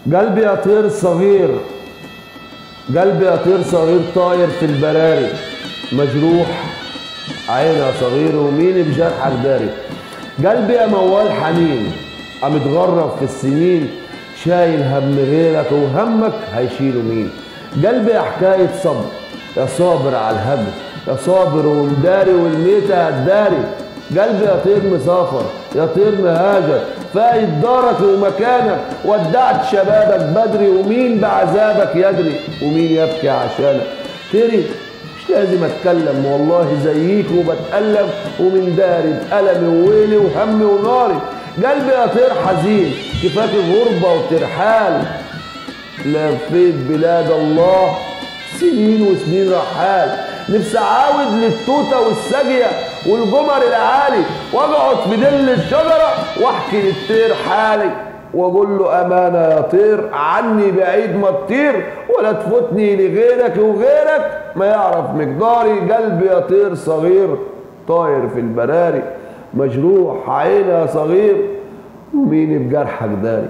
قلبي يا طير صغير، قلبي يا طير صغير طاير في البراري، مجروح عيني يا صغير ومين بجرحك داري. قلبي يا موال حنين متغرب في السنين، شايل هم غيرك وهمك هيشيله مين. قلبي يا حكاية صبر يا صابر على الهجر، يا صابر ومداري والميتة هتداري. قلبي يا طير مسافر يا طير مهاجر، فايت دارك ومكانك ودعت شبابك بدري، ومين بعذابك يدري ومين يبكي عشانك. تري مش لازم اتكلم والله زيك وبتألم، ومن داري بألمي وويلي وهمي وناري. قلبي يا طير حزين كفاك غربة وترحال، لفيت بلاد الله سنين وسنين رحال. نفسي اعاود للتوته والساقيه والجمر العالي، واقعد في ظل الشجره واحكي للطير حالي، واقول له امانه يا طير عني بعيد ما تطير، ولا تفوتني لغيرك وغيرك ما يعرف مقداري. قلبي يا طير صغير طاير في البراري، مجروح عيني يا صغير ومين بجرحك داري.